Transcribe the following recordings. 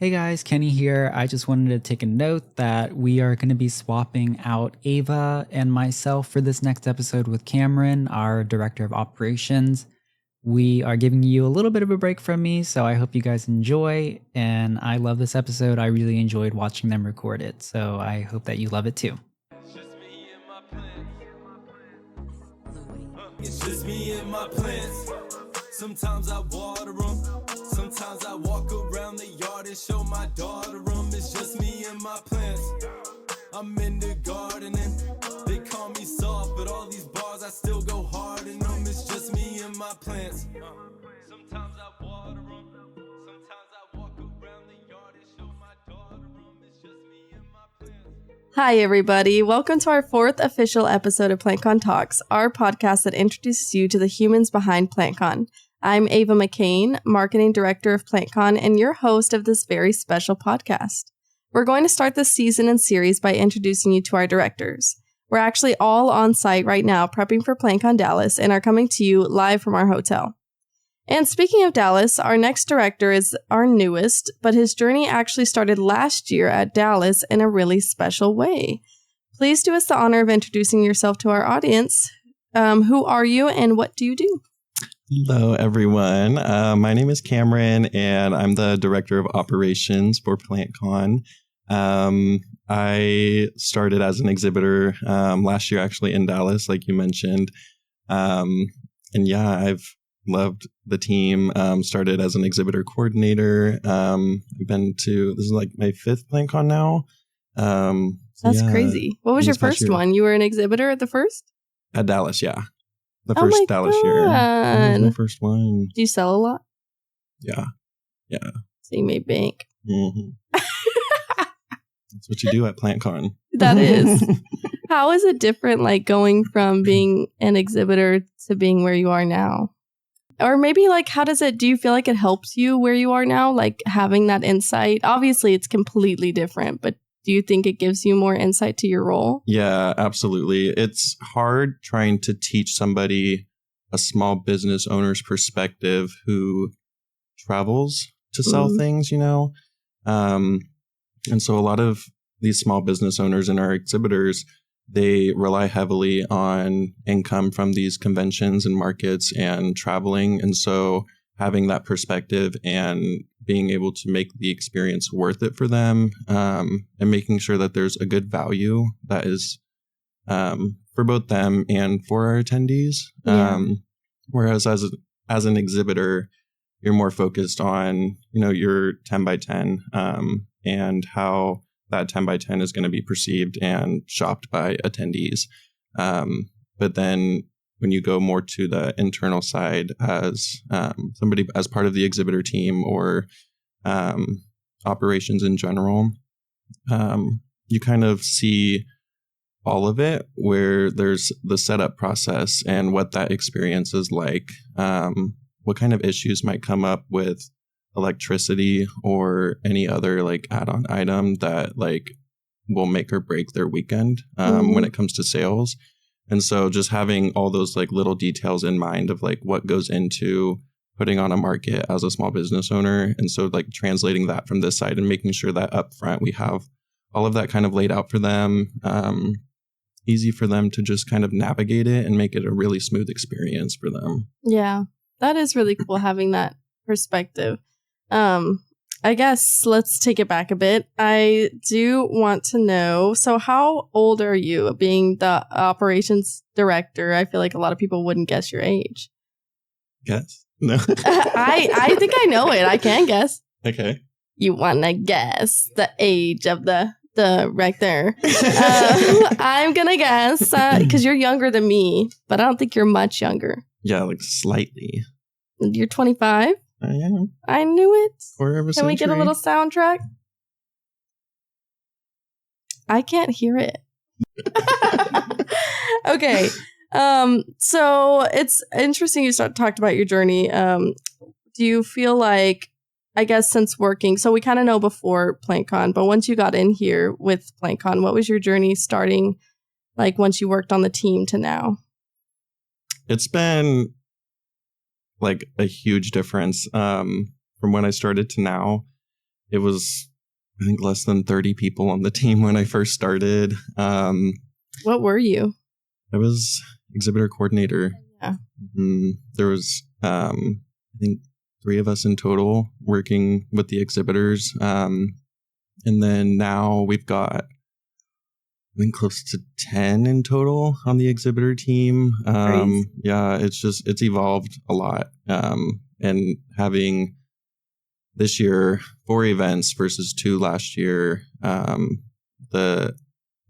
Hey guys, Kenny here. I just wanted to take a note that we are going to be swapping out Ava and myself for this next episode with Cameron, our Director of Operations. We are giving you a little bit of a break from me, so I hope you guys enjoy. And I love this episode. I really enjoyed watching them record it, so I hope that you love it too. It's just me and my plants. Sometimes I water them. Sometimes I walk around the yard and show my daughter them. It's just me and my plants. I'm in the gardening. They call me soft, but all these bars I still go hard in them. It's just me and my plants. Sometimes I water them. Sometimes I walk around the yard and show my daughter them. It's just me and my plants. Hi, everybody. Welcome to our fourth official episode of PlantCon Talks, our podcast that introduces you to the humans behind PlantCon. I'm Ava McCain, Marketing Director of PlantCon, and your host of this very special podcast. We're going to start this season and series by introducing you to our directors. We're actually all on site right now prepping for PlantCon Dallas and are coming to you live from our hotel. And speaking of Dallas, our next director is our newest, but his journey actually started last year at Dallas in a really special way. Please do us the honor of introducing yourself to our audience. Who are you and what do you do? Hello, everyone. My name is Cameron, and I'm the Director of Operations for PlantCon. I started as an exhibitor last year, actually, in Dallas, like you mentioned. And yeah, I've loved the team. Started as an exhibitor coordinator. I've been to, this is like my fifth PlantCon now. That's crazy. What was your first one? You were an exhibitor at the first? At Dallas, yeah. The first Dallas year. That was my first one. Do you sell a lot? Yeah. So you made bank. Mm-hmm. That's what you do at PlantCon. That is. How is it different, like going from being an exhibitor to being where you are now? Or maybe like, do you feel like it helps you where you are now? Like having that insight? Obviously, it's completely different, but do you think it gives you more insight to your role? Yeah, absolutely. It's hard trying to teach somebody a small business owner's perspective who travels to sell things, you know? And so a lot of these small business owners and our exhibitors, they rely heavily on income from these conventions and markets and traveling. And so having that perspective and being able to make the experience worth it for them, and making sure that there's a good value that is for both them and for our attendees. Yeah. Whereas as an exhibitor, you're more focused on, you know, your 10 by 10 and how that 10 by 10 is going to be perceived and shopped by attendees. But then when you go more to the internal side as somebody as part of the exhibitor team or operations in general, you kind of see all of it, where there's the setup process and what that experience is like, what kind of issues might come up with electricity or any other like add-on item that like will make or break their weekend when it comes to sales. And so just having all those like little details in mind of like what goes into putting on a market as a small business owner. And so like translating that from this side and making sure that up front we have all of that kind of laid out for them, easy for them to just kind of navigate it and make it a really smooth experience for them. Yeah, that is really cool having that perspective. I guess let's take it back a bit. I do want to know, so how old are you being the operations director? I feel like a lot of people wouldn't guess your age. Guess? No. I think I know it. I can guess. Okay. You want to guess the age of the director? I'm going to guess, because you're younger than me, but I don't think you're much younger. Yeah, like slightly. You're 25? I am. I knew it. Can we get a little soundtrack? I can't hear it. Okay. So it's interesting you talked about your journey. Do you feel like, I guess since working, so we kind of know before PlantCon, but once you got in here with PlantCon, what was your journey starting, like once you worked on the team to now? It's been like a huge difference from when I started to now. it was, I think, less than 30 people on the team when I first started. What were you? I was exhibitor coordinator. Yeah. There was, I think, 3 of us in total working with the exhibitors. And then now we've got, I think, close to 10 in total on the exhibitor team. Yeah, it's evolved a lot. And having this year 4 events versus 2 last year, the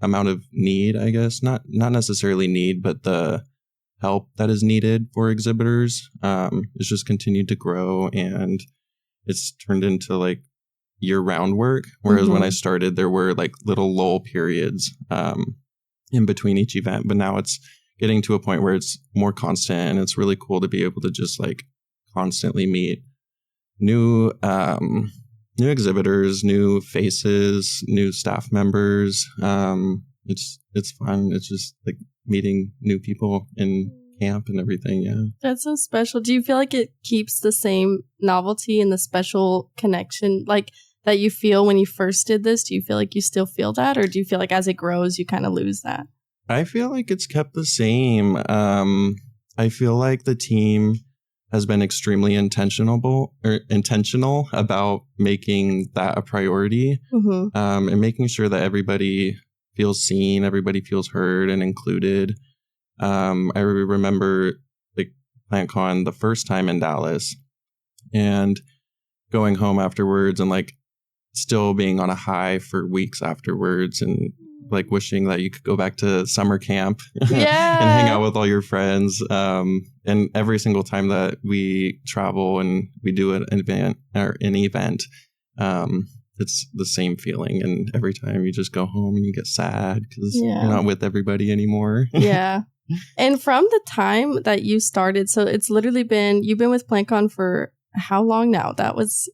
amount of need, I guess, not necessarily need, but the help that is needed for exhibitors has just continued to grow, and it's turned into like year-round work. Whereas when I started, there were like little lull periods in between each event, but now it's getting to a point where it's more constant, and it's really cool to be able to just like constantly meet new exhibitors, new faces, new staff members. It's fun. It's just like meeting new people in camp and everything. Yeah, that's so special. Do you feel like it keeps the same novelty and the special connection like that you feel when you first did this? Do you feel like you still feel that, or do you feel like as it grows you kind of lose that? I feel like it's kept the same. I feel like the team has been extremely intentional about making that a priority, and making sure that everybody feels seen, everybody feels heard and included. I remember like PlantCon the first time in Dallas and going home afterwards and like still being on a high for weeks afterwards, and like wishing that you could go back to summer camp and hang out with all your friends. And every single time that we travel and we do an event, it's the same feeling. And every time you just go home and you get sad because you're not with everybody anymore. Yeah. And from the time that you started, so it's literally you've been with PlantCon for how long now? That was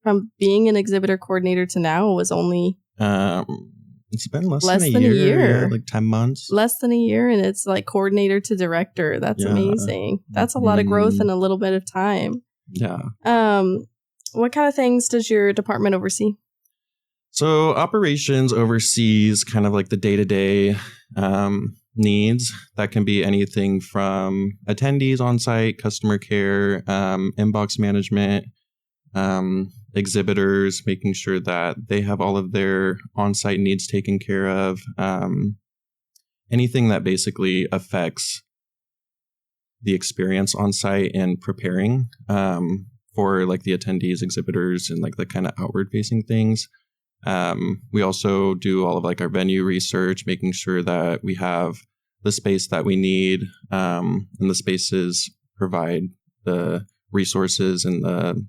from being an exhibitor coordinator to now, it was only... it's been less than a year. Yeah, like 10 months. Less than a year, and it's like coordinator to director. That's amazing. That's a lot of growth in a little bit of time. Yeah. What kind of things does your department oversee? So operations oversees kind of like the day-to-day needs. That can be anything from attendees on site, customer care, inbox management, exhibitors, making sure that they have all of their on-site needs taken care of. Anything that basically affects the experience on site and preparing for like the attendees, exhibitors, and like the kind of outward facing things. We also do all of like our venue research, making sure that we have the space that we need, and the spaces provide the resources and the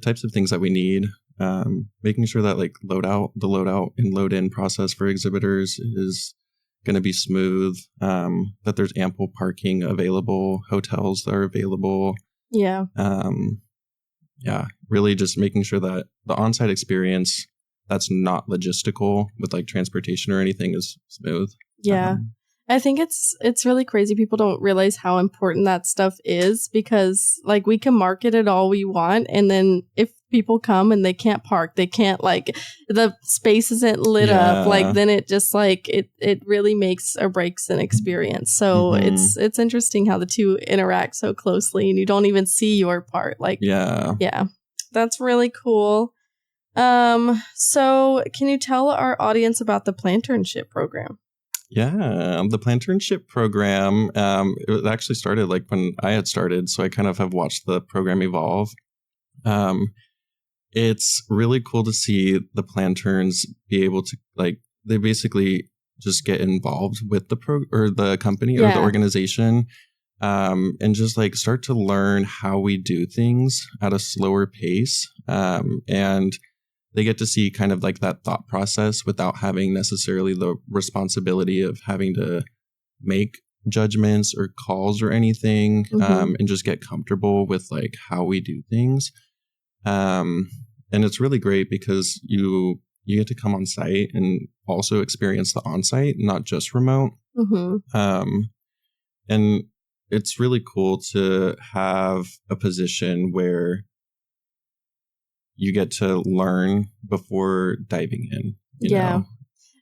types of things that we need. Making sure that like the load out and load in process for exhibitors is going to be smooth, that there's ample parking available, hotels that are available. Yeah. Yeah, really just making sure that the on-site experience that's not logistical with like transportation or anything is smooth. Yeah. I think it's really crazy. People don't realize how important that stuff is, because like we can market it all we want, and then if people come and they can't park, they can't, like, the space isn't lit up, like then it just like it really makes or breaks an experience. So it's interesting how the two interact so closely and you don't even see your part. Like yeah, that's really cool. So can you tell our audience about the PlantCon program? Yeah, the PlantCon program, it actually started like when I had started, so I kind of have watched the program evolve. It's really cool to see the PlantCons be able to, like, they basically just get involved with the company or the organization, and just like start to learn how we do things at a slower pace, and they get to see kind of like that thought process without having necessarily the responsibility of having to make judgments or calls or anything, and just get comfortable with like how we do things. And it's really great because you get to come on site and also experience the on-site, not just remote. And it's really cool to have a position where you get to learn before diving in. You know?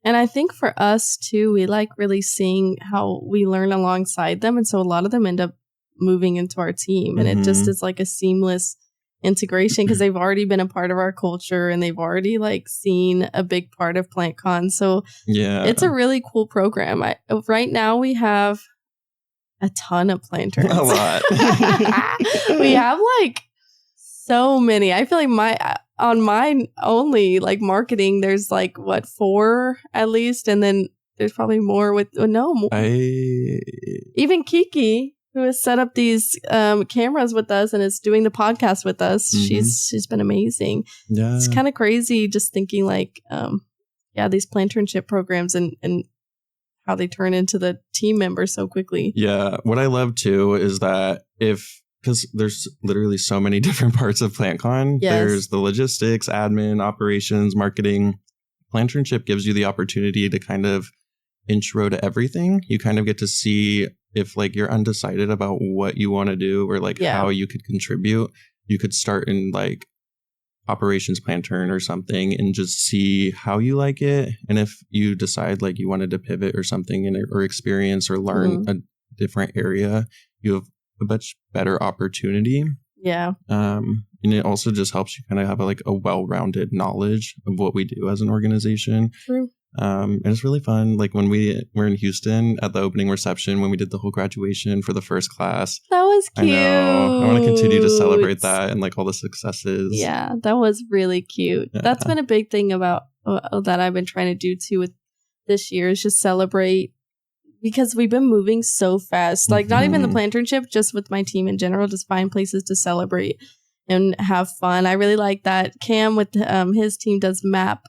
And I think for us too, we like really seeing how we learn alongside them. And so a lot of them end up moving into our team, and it just is like a seamless integration because they've already been a part of our culture and they've already like seen a big part of PlantCon. So it's a really cool program. Right now we have a ton of planterns. A lot. We have like so many. I feel like on mine only, like marketing, there's like 4 at least, and then there's probably more with more. Even Kiki, who has set up these cameras with us and is doing the podcast with us. She's been amazing. Yeah, it's kind of crazy just thinking like, these planternship programs and how they turn into the team members so quickly. Yeah, what I love too is that because there's literally so many different parts of PlantCon. Yes. There's the logistics, admin, operations, marketing. Planternship gives you the opportunity to kind of intro to everything. You kind of get to see if like you're undecided about what you want to do or like how you could contribute. You could start in like operations plantern or something and just see how you like it. And if you decide like you wanted to pivot or something in it or experience or learn a different area, you have a much better opportunity. Yeah. And it also just helps you kind of have a well-rounded knowledge of what we do as an organization. True. And it's really fun. Like when we were in Houston at the opening reception, when we did the whole graduation for the first class. That was cute. I want to continue to celebrate that and like all the successes. Yeah, that was really cute. Yeah. That's been a big thing about that I've been trying to do too with this year is just celebrate, because we've been moving so fast. Like not even the planternship, just with my team in general, just find places to celebrate and have fun. I really like that. Cam with his team does map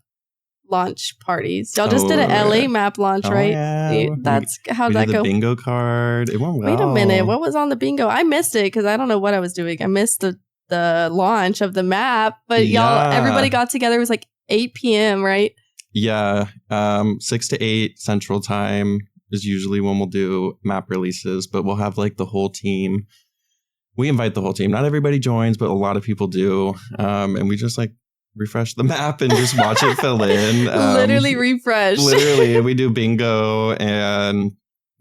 launch parties. Y'all just did an LA map launch, right? Yeah. How'd that go? The bingo card. It went well. Wait a minute. What was on the bingo? I missed it because I don't know what I was doing. I missed the launch of the map, but everybody got together. It was like 8 p.m., right? Yeah. 6 to 8 Central Time is usually when we'll do map releases, but we'll have like the whole team. We invite the whole team. Not everybody joins, but a lot of people do. And we just like refresh the map and just watch it fill in. Literally refresh. Literally. We do bingo and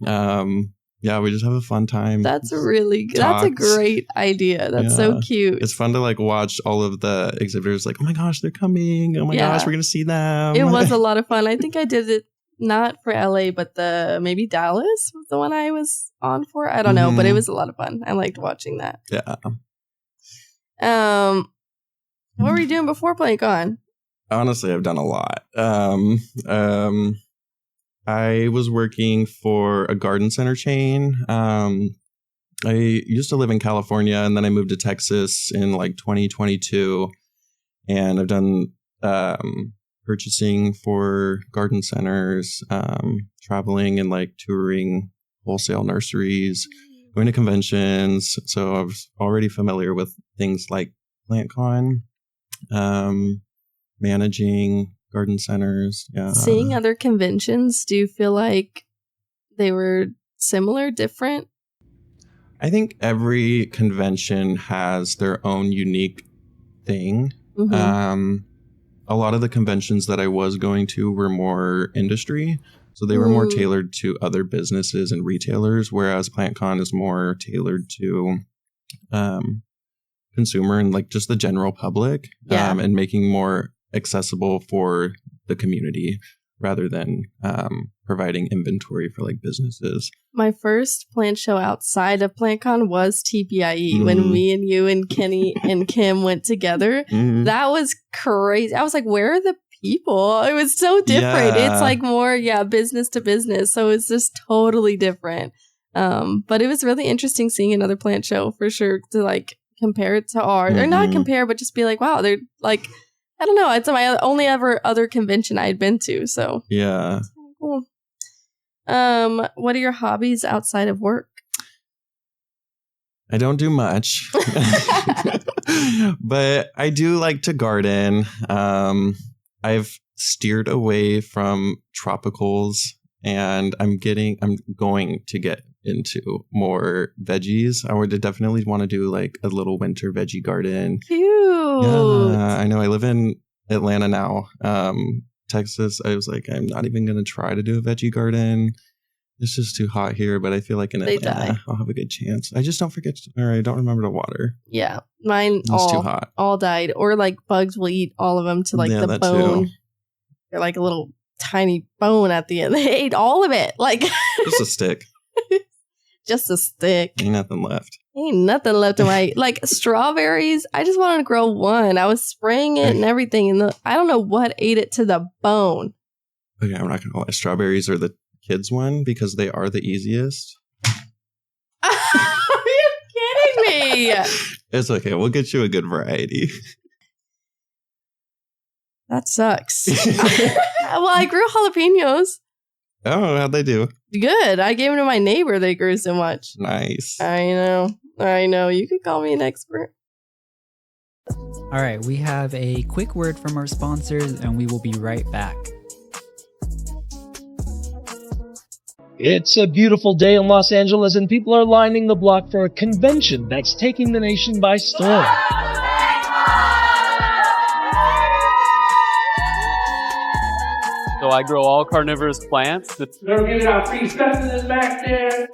we just have a fun time. That's a great idea. That's so cute. It's fun to like watch all of the exhibitors like, oh my gosh, they're coming. Oh my gosh, we're going to see them. It was a lot of fun. I think I did it not for LA, but maybe Dallas was the one I was on for. I don't know, but it was a lot of fun. I liked watching that. Yeah. What were you doing before PlantCon? Honestly, I've done a lot. I was working for a garden center chain. I used to live in California, and then I moved to Texas in like 2022. And I've done purchasing for garden centers, traveling and like touring wholesale nurseries, going to conventions. So I was already familiar with things like PlantCon. Managing garden centers. Yeah. Seeing other conventions, do you feel like they were similar, different? I think every convention has their own unique thing. A lot of the conventions that I was going to were more industry, so they were more tailored to other businesses and retailers, whereas PlantCon is more tailored to consumer and like just the general public, and making more accessible for the community rather than providing inventory for like businesses. My first plant show outside of PlantCon was TPIE when me and you and Kenny and Kim went together. That was crazy. I was like, where are the people? It was so different. It's like more business to business, so it's just totally different. But it was really interesting seeing another plant show for sure, to like compare it to ours, or not compare, but just be like, wow, they're like, I don't know, it's my only other convention I had been to, so yeah, cool. What are your hobbies outside of work? I don't do much, but I do like to garden. I've steered away from tropicals, and I'm going to get into more veggies. I would definitely want to do like a little winter veggie garden. Cute. Yeah, I know. I live in Atlanta now. Texas, I was like, I'm not even going to try to do a veggie garden. It's just too hot here, but I feel like in Atlanta, I'll have a good chance. I just don't I don't remember to water. Yeah, mine It's too hot. all died. Or like bugs will eat all of them to like the bone. Too. They're like a little tiny bone at the end. They ate all of it. Like just a stick. Just a stick. Ain't nothing left. Ain't nothing left in my like strawberries. I just wanted to grow one. I was spraying it and everything, and I don't know what ate it to the bone. Okay, I'm not gonna lie. Strawberries are the kids one because they are the easiest. Are you kidding me? It's okay. We'll get you a good variety. That sucks. Well, I grew jalapenos. Oh, how'd they do? Good. I gave them to my neighbor. They grew so much. Nice. I know. You could call me an expert. All right, we have a quick word from our sponsors, and we will be right back. It's a beautiful day in Los Angeles, and people are lining the block for a convention that's taking the nation by storm. So I grow all carnivorous plants. They're giving out free specimens back there.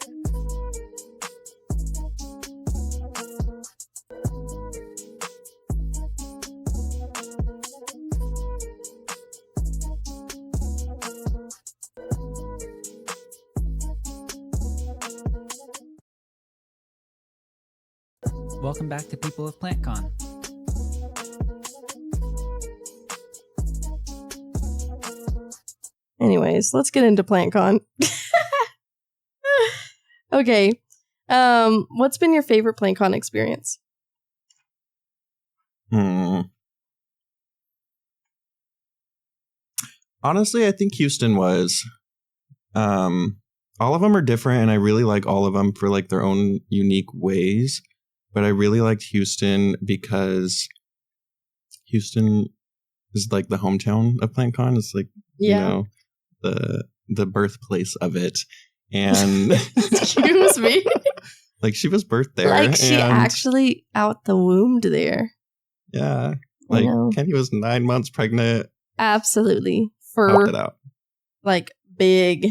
Welcome back to People of PlantCon. Anyways, let's get into PlantCon. Okay. What's been your favorite PlantCon experience? Honestly, I think Houston was. All of them are different, and I really like all of them for like their own unique ways. But I really liked Houston because Houston is like the hometown of PlantCon. It's like, you know, the birthplace of it. And excuse me. Like she was birthed there. Like she actually out the womb there. Yeah. Like Kenny was 9 months pregnant. Absolutely. Popped it out. Like big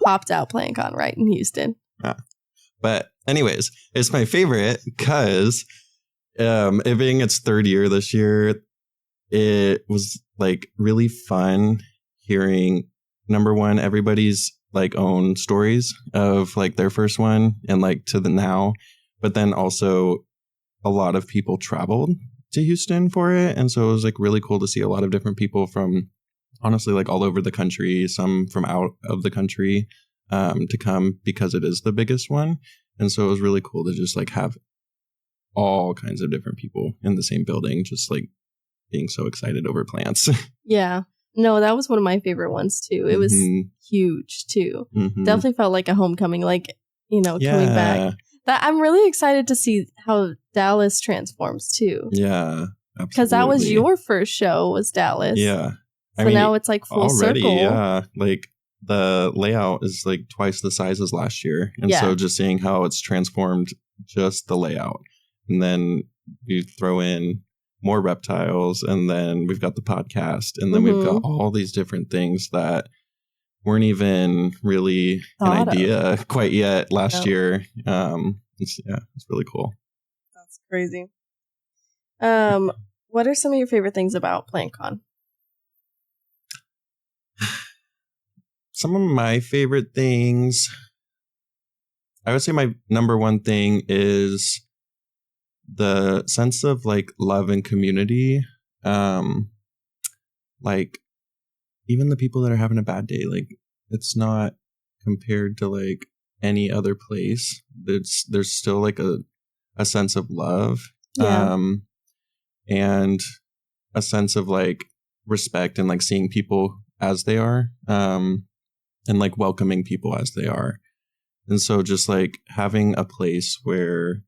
popped out PlantCon right in Houston. Yeah. But anyways, it's my favorite because it being its third year this year, it was like really fun hearing, number one, everybody's like own stories of like their first one and like to the now. But then also a lot of people traveled to Houston for it. And so it was like really cool to see a lot of different people from honestly like all over the country, some from out of the country to come because it is the biggest one. And so it was really cool to just like have all kinds of different people in the same building, just like being so excited over plants. Yeah. No, that was one of my favorite ones too. It was huge too. Definitely felt like a homecoming, like, you know, coming back. That I'm really excited to see how Dallas transforms too. Yeah. Because that was your first show, was Dallas. Yeah. So now it's like full circle. Yeah. Like the layout is like twice the size as last year. And so just seeing how it's transformed just the layout. And then you throw in more reptiles, and then we've got the podcast, and then we've got all these different things that weren't even really an idea quite yet last year. It's really cool. That's crazy. What are some of your favorite things about PlantCon? Some of my favorite things, I would say my number one thing is the sense of like love and community. Like even the people that are having a bad day, like it's not compared to like any other place. There's still like a sense of love, and a sense of like respect and like seeing people as they are, and like welcoming people as they are. And so just like having a place where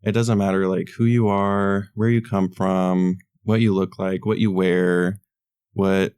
it doesn't matter like who you are, where you come from, what you look like, what you wear, what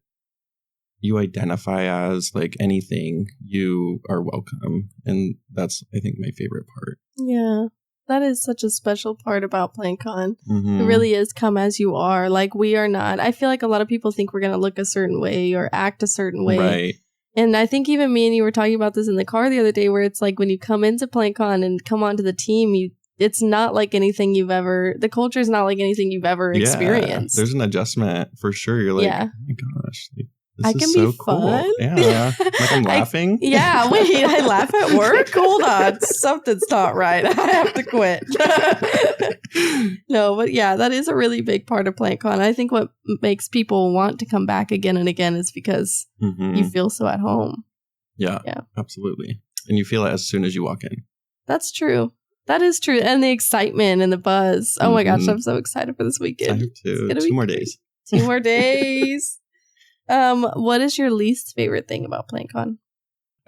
you identify as like anything, you are welcome. And that's, I think, my favorite part. Yeah. That is such a special part about PlantCon. Mm-hmm. It really is come as you are. Like, we are not. I feel like a lot of people think we're going to look a certain way or act a certain way. Right. And I think even me and you were talking about this in the car the other day, where it's like when you come into PlantCon and come onto the team, it's not like anything the culture is not like anything you've ever experienced. There's an adjustment for sure. You're like, oh my gosh, like, this can is be so fun. Cool. Yeah. Like I'm laughing. Wait, I laugh at work? Hold on. Something's not right. I have to quit. No, but yeah, that is a really big part of PlantCon. I think what makes people want to come back again and again is because you feel so at home. Yeah, absolutely. And you feel it as soon as you walk in. That's true. That is true. And the excitement and the buzz. Oh my gosh, I'm so excited for this weekend. I have too. 2 more days. 2 more days. What is your least favorite thing about PlantCon?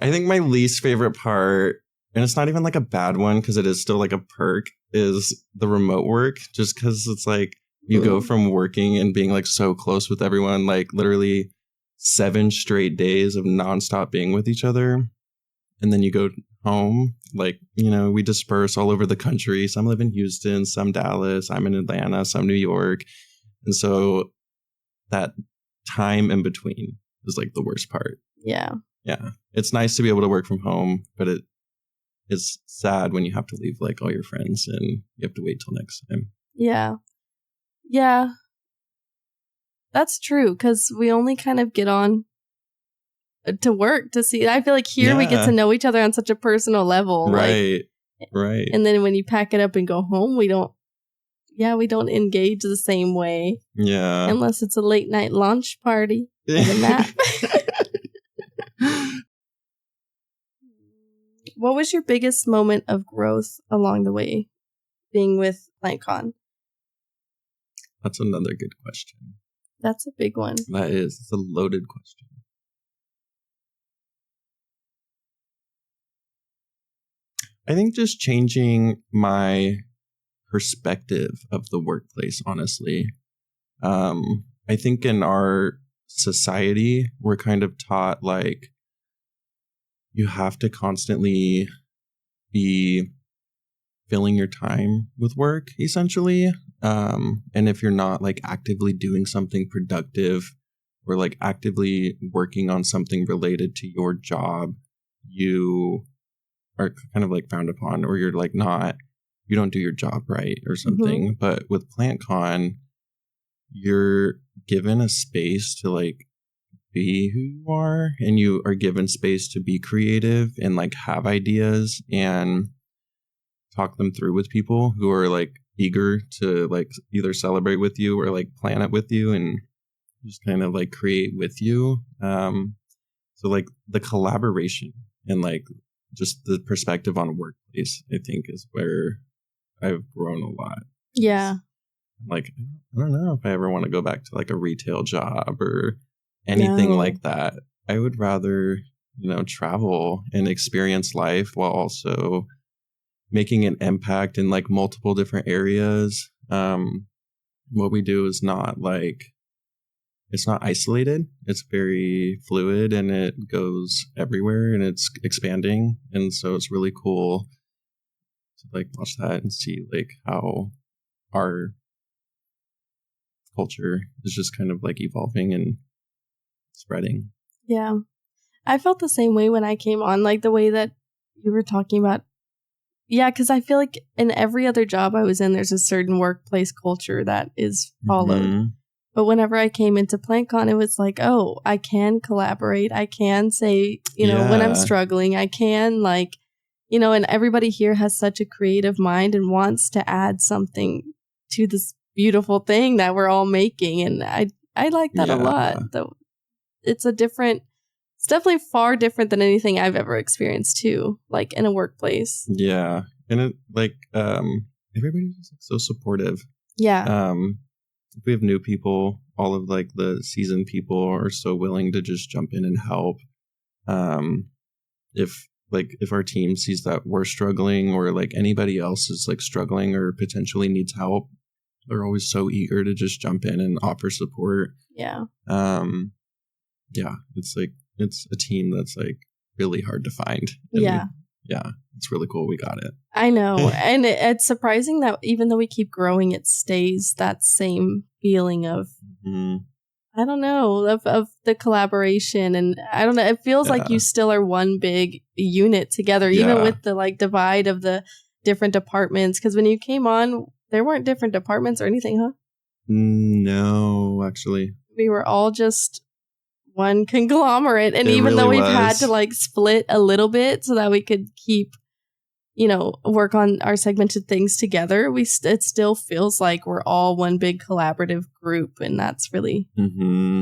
I think my least favorite part, and it's not even like a bad one because it is still like a perk, is the remote work. Just because it's like you go from working and being like so close with everyone, like literally 7 straight days of nonstop being with each other. And then you go home, like, you know, we disperse all over the country. Some live in Houston, some Dallas, I'm in Atlanta, some New York. And so that time in between is like the worst part. Yeah. It's nice to be able to work from home, but it's sad when you have to leave like all your friends and you have to wait till next time. Yeah, that's true, because we only kind of get on to work to see. I feel like here we get to know each other on such a personal level. Right. And then when you pack it up and go home, we don't engage the same way. Yeah. Unless it's a late night launch party and a nap. What was your biggest moment of growth along the way being with PlantCon? That's another good question. That's a big one. That is. It's a loaded question. I think just changing my perspective of the workplace, honestly. I think in our society, we're kind of taught like you have to constantly be filling your time with work, essentially. And if you're not like actively doing something productive or like actively working on something related to your job, you are kind of like frowned upon, or you're like you don't do your job right or something. Mm-hmm. But with PlantCon, you're given a space to like be who you are, and you are given space to be creative and like have ideas and talk them through with people who are like eager to like either celebrate with you or like plan it with you and just kind of like create with you. So like the collaboration and like just the perspective on workplace, I think, is where I've grown a lot. Yeah. Like, I don't know if I ever want to go back to like a retail job or anything like that. I would rather, travel and experience life while also making an impact in like multiple different areas. What we do is not like, it's not isolated. It's very fluid and it goes everywhere and it's expanding. And so it's really cool to like watch that and see like how our culture is just kind of like evolving and spreading. Yeah. I felt the same way when I came on, like the way that you were talking about. Yeah, because I feel like in every other job I was in, there's a certain workplace culture that is followed. Mm-hmm. But whenever I came into PlantCon, it was like, oh, I can collaborate. I can say, when I'm struggling, I can like, and everybody here has such a creative mind and wants to add something to this beautiful thing that we're all making. And I like that a lot. Though it's definitely far different than anything I've ever experienced too, like in a workplace. Yeah. And it like, everybody's just so supportive. Yeah. If we have new people, all of like the seasoned people are so willing to just jump in and help. If our team sees that we're struggling or like anybody else is like struggling or potentially needs help, they're always so eager to just jump in and offer support. Yeah. yeah, it's a team that's like really hard to find. And yeah, it's really cool we got it. I know. And it's surprising that even though we keep growing, it stays that same feeling of, I don't know, of the collaboration. And I don't know, it feels like you still are one big unit together, even with the like divide of the different departments. Because when you came on, there weren't different departments or anything, huh? No, actually. We were all just one conglomerate. And even really though we've was. had to like split a little bit so that we could keep, work on our segmented things together, it still feels like we're all one big collaborative group. And that's really,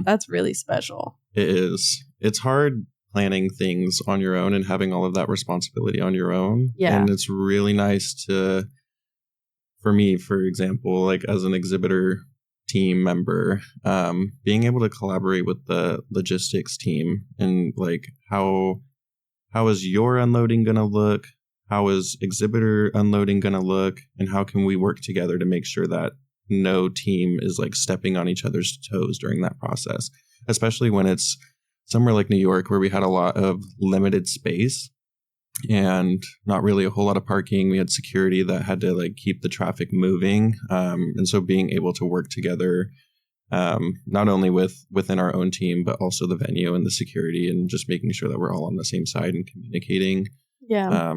that's really special. It is. It's hard planning things on your own and having all of that responsibility on your own. Yeah. And it's really nice for me, for example, like as an exhibitor team member, being able to collaborate with the logistics team and like how is your unloading going to look? How is exhibitor unloading going to look? And how can we work together to make sure that no team is like stepping on each other's toes during that process, especially when it's somewhere like New York where we had a lot of limited space and not really a whole lot of parking. We had security that had to like keep the traffic moving. And so being able to work together, not only within our own team, but also the venue and the security and just making sure that we're all on the same side and communicating. Yeah.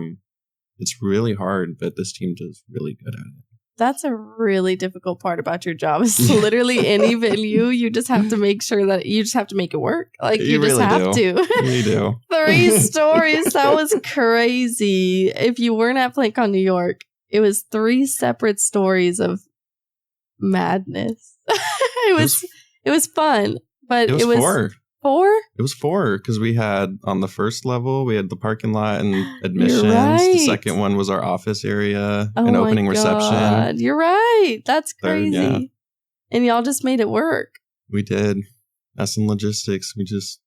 It's really hard, but this team does really good at it. That's a really difficult part about your job. It's literally any venue. You just have to make sure that you just have to make it work. Like you just really have to. You do. 3 stories. That was crazy. If you weren't at PlantCon New York, it was 3 separate stories of madness. It was fun, but it was 4. 4? It was 4 because we had on the first level, we had the parking lot and admissions. Right. The second one was our office area and opening reception. You're right. That's crazy. Third, yeah. And y'all just made it work. We did. That's in logistics. We just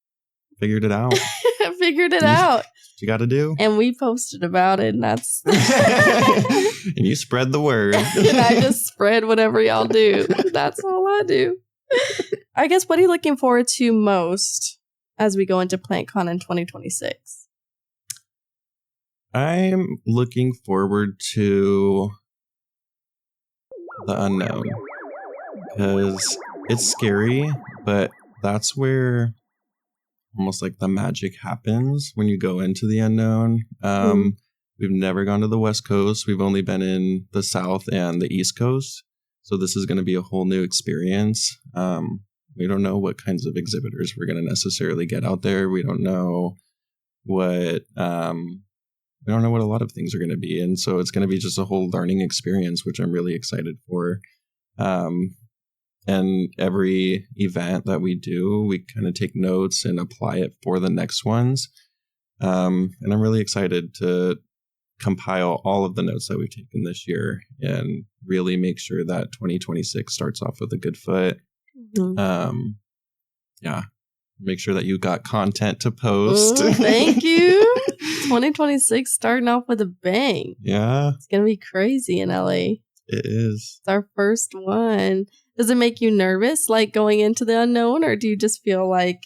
figured it out. Figured it out. What you got to do. And we posted about it, and that's... And you spread the word. And I just spread whatever y'all do. That's all I do. I guess, what are you looking forward to most as we go into PlantCon in 2026? I'm looking forward to the unknown because it's scary, but that's where almost like the magic happens when you go into the unknown. We've never gone to the West Coast. We've only been in the South and the East Coast. So this is going to be a whole new experience. We don't know what kinds of exhibitors we're going to necessarily get out there. We don't know what a lot of things are going to be. And so it's going to be just a whole learning experience, which I'm really excited for. And every event that we do, we kind of take notes and apply it for the next ones. And I'm really excited to compile all of the notes that we've taken this year and really make sure that 2026 starts off with a good foot. Make sure that you got content to post. Thank you. 2026 starting off with a bang. Yeah. It's going to be crazy in LA. It is. It's our first one. Does it make you nervous, like going into the unknown, or do you just feel like...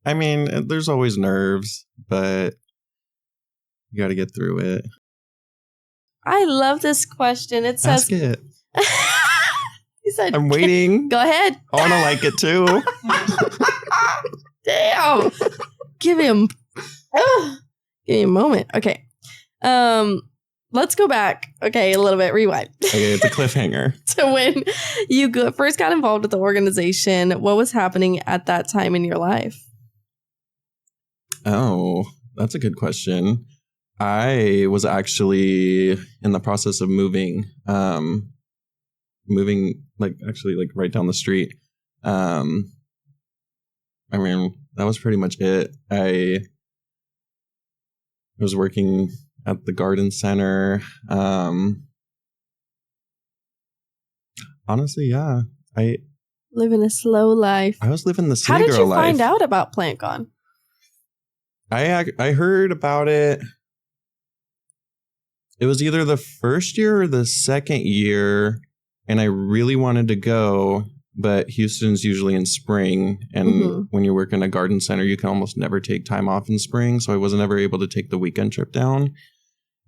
I mean, there's always nerves, but you got to get through it. I love this question. It says... Ask it. He said, I'm waiting. Go ahead. I want to like it too. Damn. Give me a moment. Okay. Let's go back. Okay, a little bit. Rewind. Okay, it's a cliffhanger. To when you first got involved with the organization, what was happening at that time in your life? Oh, that's a good question. I was actually in the process of moving right down the street. I mean, that was pretty much it. I was working at the garden center. Honestly, yeah. Living a slow life. I was living the city girl life. How did you life. find out about PlantCon? I heard about it. It was either the first year or the second year, and I really wanted to go, but Houston's usually in spring. And when you work in a garden center, you can almost never take time off in spring. So I wasn't ever able to take the weekend trip down.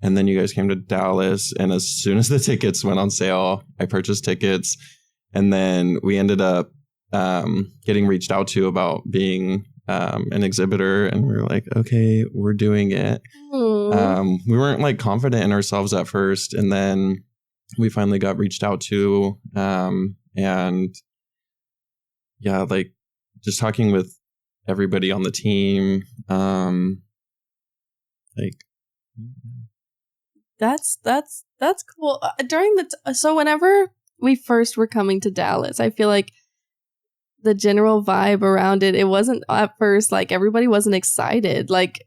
And then you guys came to Dallas. And as soon as the tickets went on sale, I purchased tickets. And then we ended up getting reached out to about being an exhibitor. And we were like, okay, we're doing it. We weren't like confident in ourselves at first. And then we finally got reached out to. And yeah, like just talking with everybody on the team, like that's cool. So whenever we first were coming to Dallas, I feel like the general vibe around it wasn't at first like everybody wasn't excited. Like,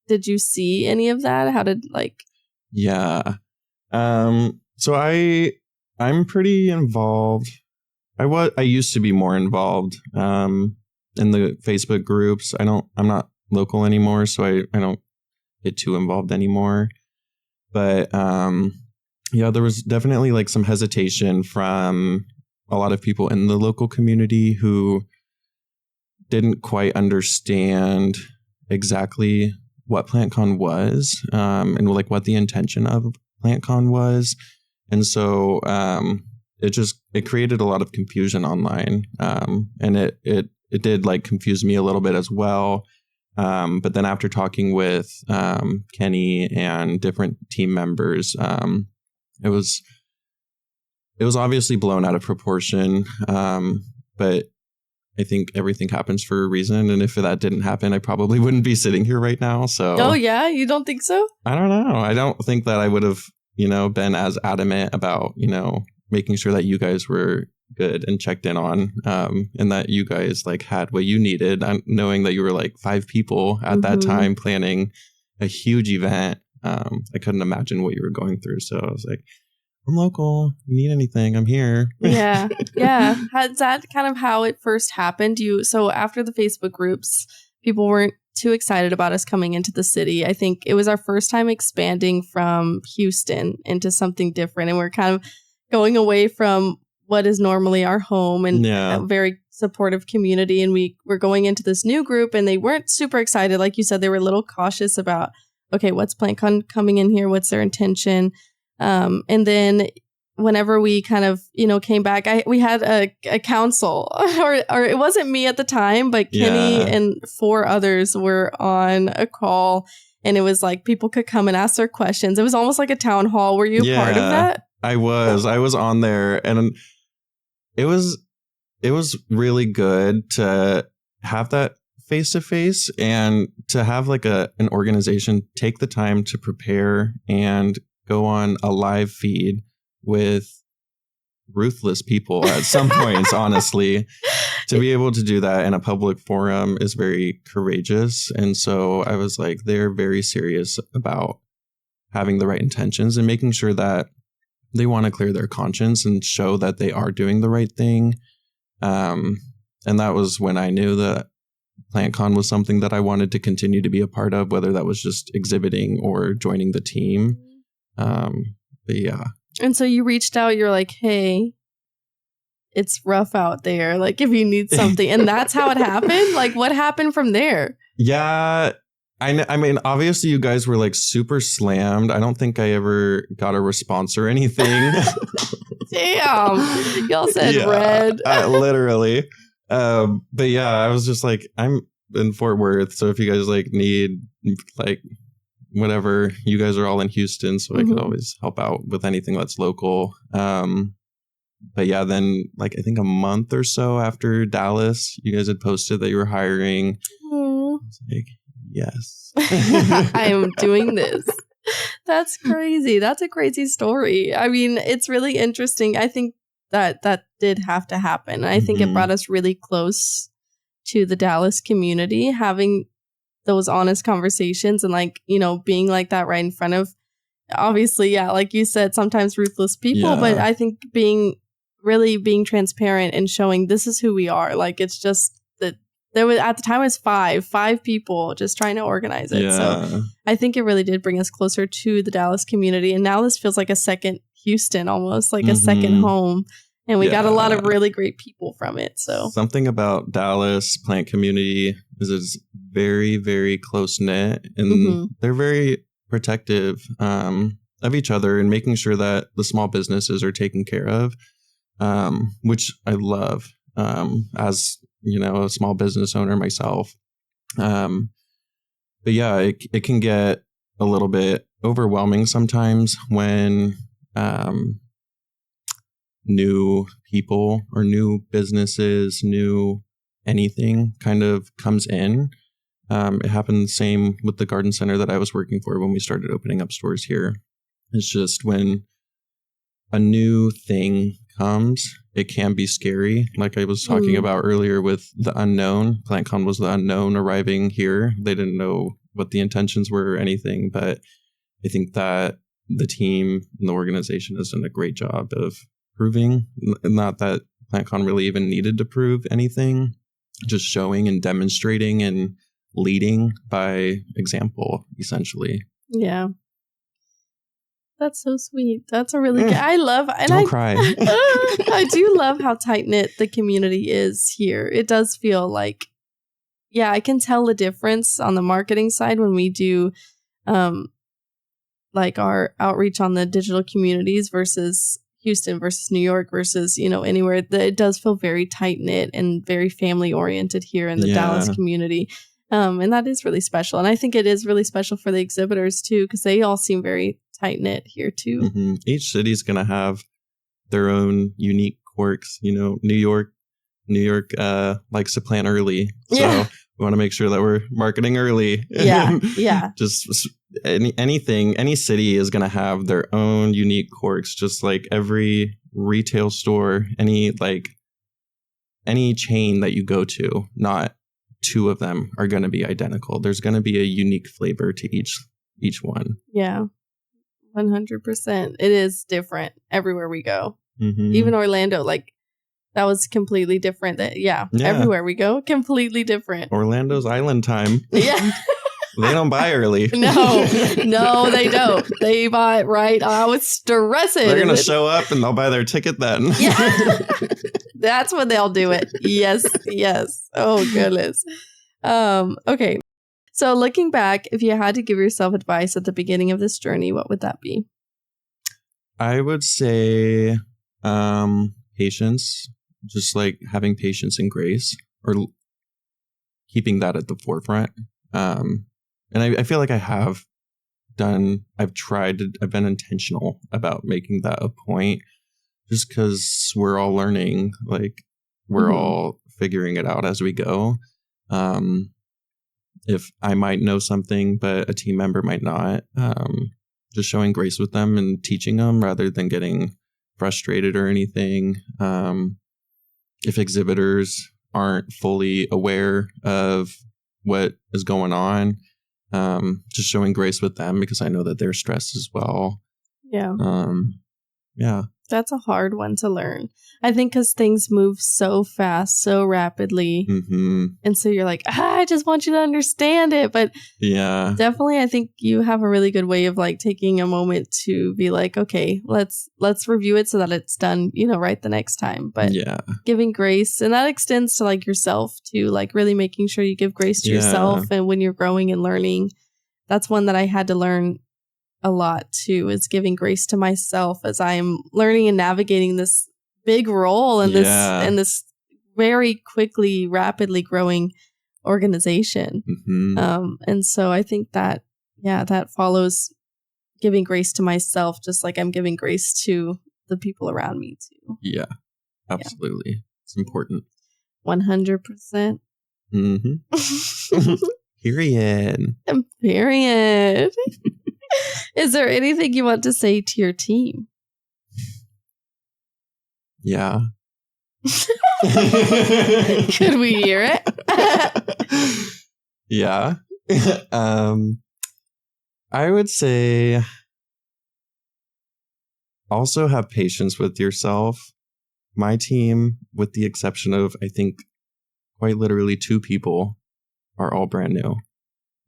did you see any of that? How did like? Yeah, so I'm pretty involved. I used to be more involved in the Facebook groups. I'm not local anymore, so I don't get too involved anymore. But yeah, there was definitely like some hesitation from a lot of people in the local community who didn't quite understand exactly what PlantCon was, and like what the intention of PlantCon was. And so it created a lot of confusion online. And it did like confuse me a little bit as well. But then after talking with Kenny and different team members, it was obviously blown out of proportion. But I think everything happens for a reason. And if that didn't happen, I probably wouldn't be sitting here right now. So. Oh, yeah? You don't think so? I don't know. I don't think that I would have, been as adamant about, making sure that you guys were good and checked in on, and that you guys like had what you needed, knowing that you were like 5 people at that time planning a huge event. I couldn't imagine what you were going through. So I was like, I'm local. You need anything, I'm here. Yeah. Is that kind of how it first happened? So after the Facebook groups, people weren't too excited about us coming into the city. I think it was our first time expanding from Houston into something different. And we're kind of going away from what is normally our home and a very supportive community. And we were going into this new group and they weren't super excited. Like you said, they were a little cautious about, okay, what's PlantCon coming in here? What's their intention? And then whenever we kind of, came back, we had a council or it wasn't me at the time, but Kenny and 4 others were on a call and it was like people could come and ask their questions. It was almost like a town hall. Were you a part of that? I was on there and it was really good to have that face to face and to have like an organization take the time to prepare and go on a live feed with ruthless people at some points. Honestly, to be able to do that in a public forum is very courageous. And so I was like, they're very serious about having the right intentions and making sure that they want to clear their conscience and show that they are doing the right thing. And that was when I knew that PlantCon was something that I wanted to continue to be a part of, whether that was just exhibiting or joining the team. But yeah. And so you reached out, you're like, hey, it's rough out there. Like if you need something. And that's how it happened. Like what happened from there? Yeah. I mean, obviously you guys were like super slammed. I don't think I ever got a response or anything. Damn. Y'all said red. Literally. But yeah, I was just like, I'm in Fort Worth. So if you guys like need like whatever, you guys are all in Houston. So I could always help out with anything that's local. But yeah, then like I think a month or so after Dallas, you guys had posted that you were hiring. I was like, yes. I am doing this. That's crazy. That's a crazy story. I mean, it's really interesting. I think that did have to happen. I think it brought us really close to the Dallas community, having those honest conversations and like, being like that right in front of, obviously, like you said, sometimes ruthless people, but I think being transparent and showing this is who we are. Like, it's just that there was, at the time it was five people just trying to organize it. So I think it really did bring us closer to the Dallas community. And now this feels like a second Houston, almost like a second home. And we got a lot of really great people from it. So something about Dallas plant community is it's very, very close knit, and they're very protective of each other and making sure that the small businesses are taken care of, which I love as, a small business owner myself. But yeah, it can get a little bit overwhelming sometimes when new people or new businesses, new anything kind of comes in. It happened the same with the garden center that I was working for when we started opening up stores here. It's just when a new thing comes, it can be scary. Like I was talking about earlier with the unknown. PlantCon was the unknown arriving here. They didn't know what the intentions were or anything, but I think that the team and the organization has done a great job of proving, not that PlantCon really even needed to prove anything, just showing and demonstrating and leading by example, essentially. Yeah. That's so sweet. That's a really good. I love. And Don't cry. I do love how tight knit the community is here. It does feel like, yeah, I can tell the difference on the marketing side when we do, like our outreach on the digital communities versus Houston versus New York versus anywhere. It does feel very tight knit and very family oriented here in the Dallas community. And that is really special. And I think it is really special for the exhibitors too, because they all seem very tight knit here too. Each city's going to have their own unique quirks. New York likes to plan early. So we want to make sure that we're marketing early. Yeah. Just any city is going to have their own unique quirks, just like every retail store, any chain that you go to, not two of them are going to be identical. There's going to be a unique flavor to each one. Yeah, 100%. It is different everywhere we go. Even Orlando, that was completely different. Everywhere we go, completely different. Orlando's island time. Yeah. They don't buy early. No, they don't. They buy right. I was stressing. They're going to show up and they'll buy their ticket then. Yeah. That's when they'll do it. Yes. Oh, goodness. Okay. So looking back, if you had to give yourself advice at the beginning of this journey, what would that be? I would say patience, just like having patience and grace, or keeping that at the forefront. And I feel like I've been intentional about making that a point, just because we're all learning, we're all figuring it out as we go. If I might know something, but a team member might not, just showing grace with them and teaching them rather than getting frustrated or anything. If exhibitors aren't fully aware of what is going on, just showing grace with them, because I know that they're stressed as well. Yeah. That's a hard one to learn. I think because things move so fast, so rapidly. And so you're like, I just want you to understand it. But yeah, definitely, I think you have a really good way of taking a moment to be like, okay, let's review it so that it's done, right the next time. But giving grace, and that extends to yourself too, really making sure you give grace to yourself. And when you're growing and learning, that's one that I had to learn a lot too, is giving grace to myself as I'm learning and navigating this big role in this very quickly, rapidly growing organization. And so I think that, that follows giving grace to myself, just like I'm giving grace to the people around me too. Yeah, absolutely. It's important. 100%. Period. Is there anything you want to say to your team? Yeah. Could we hear it? Yeah. I would say also have patience with yourself. My team, with the exception of, I think, quite literally 2 people, are all brand new.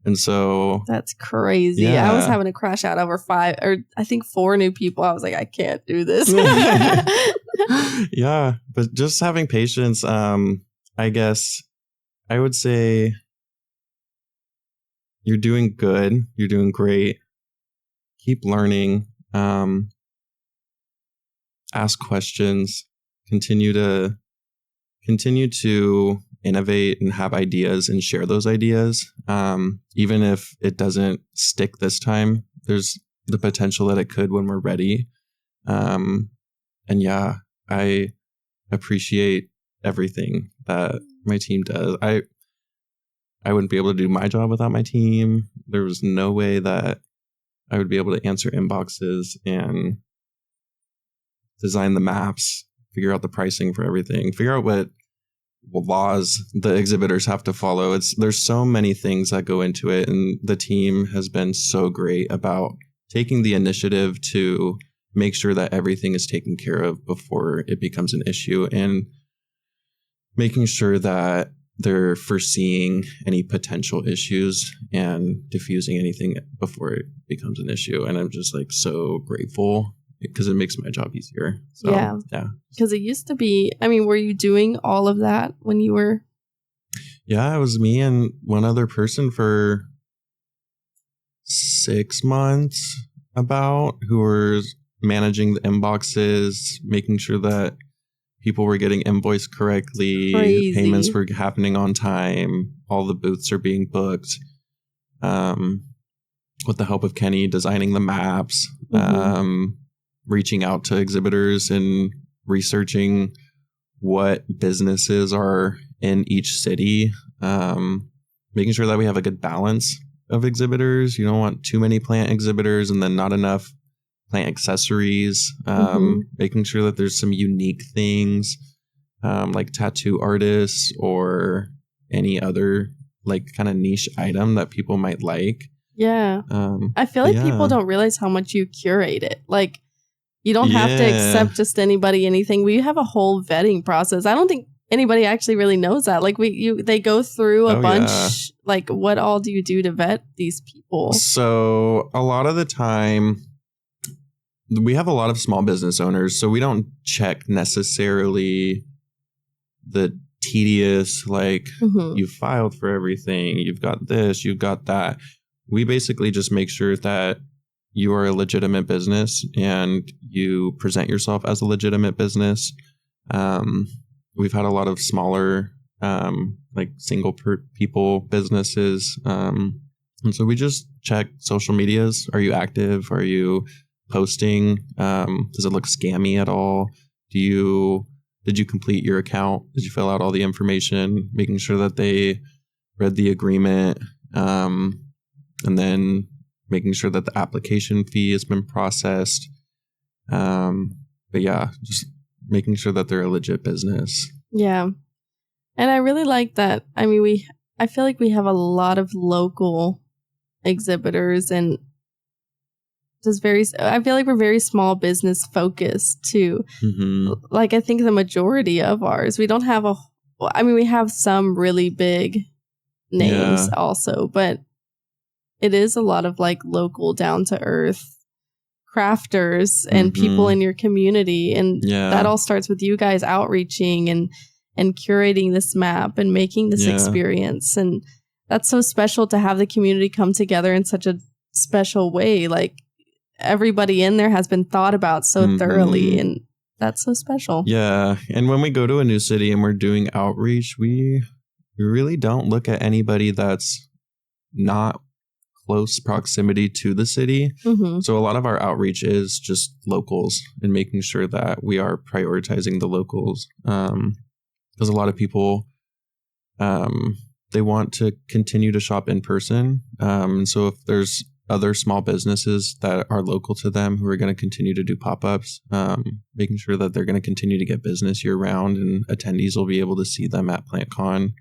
And so that's crazy. I was having to crash out over 5 or I think 4 new people. I was like, I can't do this. Yeah, but just having patience. I guess I would say you're doing good. You're doing great. Keep learning. Ask questions. Continue to innovate and have ideas and share those ideas. Even if it doesn't stick this time, there's the potential that it could when we're ready. And yeah, I appreciate everything that my team does. I wouldn't be able to do my job without my team. There was no way that I would be able to answer inboxes and design the maps, figure out the pricing for everything, figure out what laws the exhibitors have to follow. There's so many things that go into it, and the team has been so great about taking the initiative to make sure that everything is taken care of before it becomes an issue, and making sure that they're foreseeing any potential issues and diffusing anything before it becomes an issue. And I'm just like so grateful because it makes my job easier. So, yeah. Because it used to be, I mean, were you doing all of that when you were? Yeah, it was me and one other person for 6 months who were managing the inboxes, making sure that people were getting invoiced correctly. Crazy. Payments were happening on time. All the booths are being booked. With the help of Kenny, designing the maps, reaching out to exhibitors and researching what businesses are in each city, making sure that we have a good balance of exhibitors. You don't want too many plant exhibitors and then not enough plant accessories, making sure that there's some unique things, like tattoo artists or any other like kind of niche item that people might like. Yeah. I feel like people don't realize how much you curate it. Like, you don't have to accept just anything. We have a whole vetting process. I don't think anybody actually really knows that. Like, they go through a bunch. Yeah. Like, what all do you do to vet these people? So a lot of the time, we have a lot of small business owners, so we don't check necessarily the tedious, like, you filed for everything, you've got this, you've got that. We basically just make sure that you are a legitimate business and you present yourself as a legitimate business. We've had a lot of smaller, like single people businesses. And so we just check social medias. Are you active? Are you posting? Does it look scammy at all? Did you complete your account? Did you fill out all the information? Making sure that they read the agreement, and then making sure that the application fee has been processed. But yeah, just making sure that they're a legit business. Yeah. And I really like that. I mean, I feel like we have a lot of local exhibitors and I feel like we're very small business focused too. Like, I think the majority of ours, we don't have we have some really big names also, but it is a lot of like local down to earth crafters and people in your community. And that all starts with you guys outreaching and curating this map and making this experience. And that's so special to have the community come together in such a special way. Like, everybody in there has been thought about so thoroughly, and that's so special. Yeah. And when we go to a new city and we're doing outreach, we really don't look at anybody that's not close proximity to the city. So a lot of our outreach is just locals and making sure that we are prioritizing the locals. Because a lot of people, they want to continue to shop in person. And so if there's other small businesses that are local to them who are going to continue to do pop-ups, making sure that they're going to continue to get business year round, and attendees will be able to see them at PlantCon.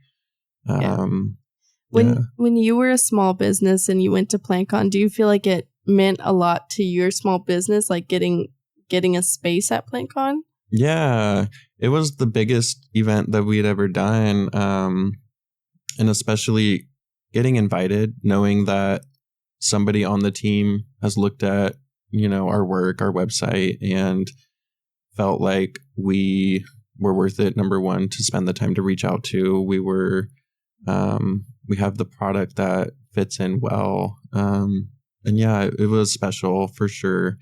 When you were a small business and you went to PlantCon, do you feel like it meant a lot to your small business, like getting a space at PlantCon? Yeah, it was the biggest event that we had ever done. And especially getting invited, knowing that somebody on the team has looked at, our work, our website, and felt like we were worth it. Number one, to spend the time to reach out to. We have the product that fits in well. And yeah, it was special for sure.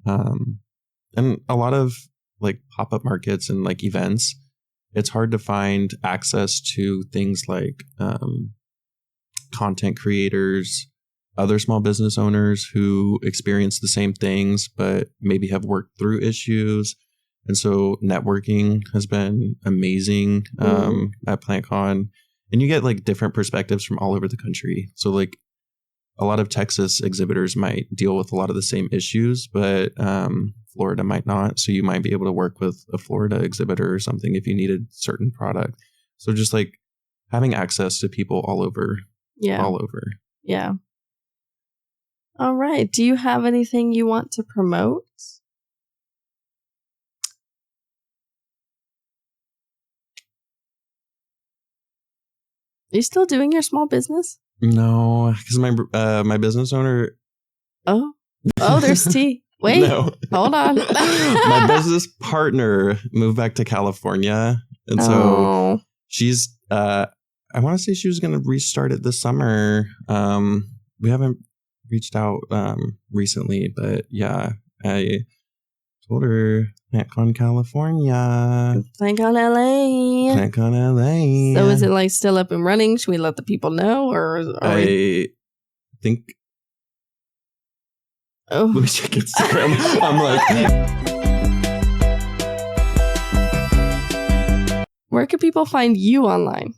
And a lot of like pop-up markets and like events, it's hard to find access to things like content creators, other small business owners who experience the same things, but maybe have worked through issues. And so networking has been amazing at PlantCon. And you get like different perspectives from all over the country. So like a lot of Texas exhibitors might deal with a lot of the same issues, but Florida might not. So you might be able to work with a Florida exhibitor or something if you needed certain product. So just like having access to people all over. Yeah. All over. Yeah. All right. Do you have anything you want to promote? Are you still doing your small business? No, because my business owner. Oh, there's tea. Wait, no. Hold on. My business partner moved back to California, and so she's. I want to say she was going to restart it this summer. We haven't reached out recently, but yeah, I told her PlantCon California, PlantCon LA, PlantCon LA. So is it like still up and running? Should we let the people know, or I think? Oh, let me check Instagram. I'm like, where can people find you online?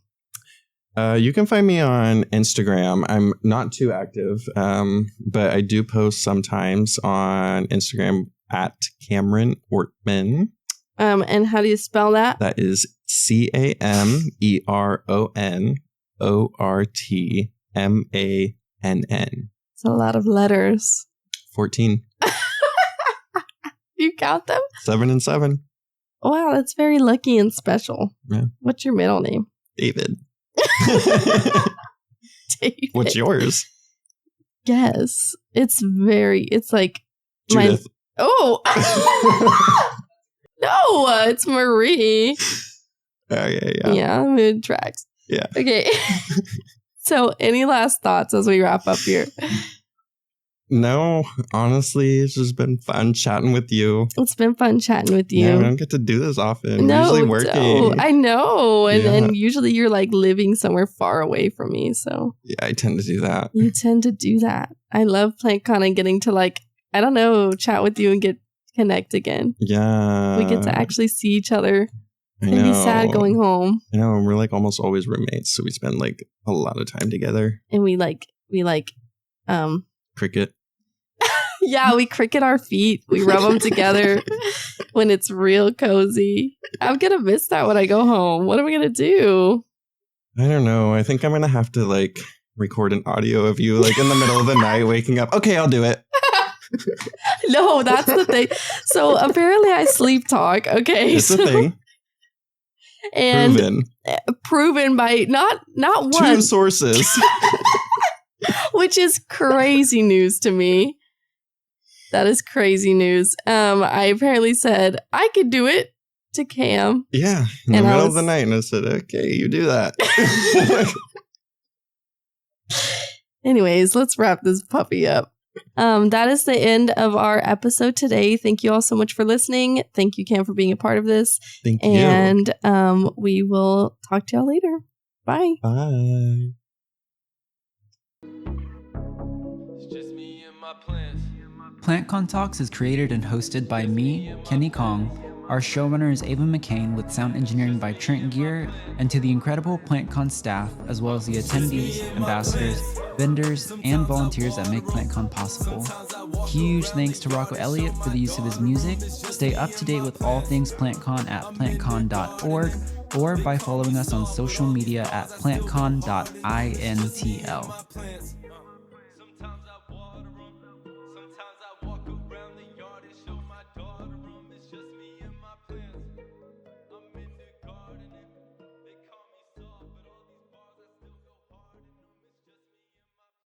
You can find me on Instagram. I'm not too active, but I do post sometimes on Instagram at Cameron Ortman. And how do you spell that? That is CameronOrtmann. It's a lot of letters. 14. You count them? 7 and 7. Wow, that's very lucky and special. Yeah. What's your middle name? David. David. What's yours? Guess. It's like Judith. No, it's Marie. Oh, yeah. Yeah, mood tracks. Yeah. Okay. So, any last thoughts as we wrap up here? No, honestly, it's just been fun chatting with you. It's been fun chatting with you. Yeah, we don't get to do this often. No, we're usually working. no, I know. And usually you're like living somewhere far away from me. So yeah, I tend to do that. You tend to do that. I love PlantCon and getting to like, I don't know, chat with you and connect again. Yeah. We get to actually see each other. I and know. be sad going home. I know, we're like almost always roommates, so we spend like a lot of time together. And we cricket. Yeah, we cricket our feet. We rub them together when it's real cozy. I'm gonna miss that when I go home. What am I gonna do? I don't know. I think I'm gonna have to like record an audio of you like in the middle of the night waking up. Okay, I'll do it. No, that's the thing. So apparently I sleep talk. Okay, it's a thing. And proven by not one, 2 sources, which is crazy news to me. That is crazy news. I apparently said I could do it to Cam. Yeah, in the middle of the night, and I said, "Okay, you do that." Anyways, let's wrap this puppy up. That is the end of our episode today. Thank you all so much for listening. Thank you, Cam, for being a part of this. Thank you. And we will talk to y'all later. Bye. Bye. It's just me and my plants. PlantCon Talks is created and hosted by me, Kenny Kong. Our showrunner is Ava McCain with sound engineering by Trent Gear, and to the incredible PlantCon staff, as well as the attendees, ambassadors, vendors, and volunteers that make PlantCon possible. Huge thanks to Rocco Elliot for the use of his music. Stay up to date with all things PlantCon at plantcon.org or by following us on social media at plantcon.intl.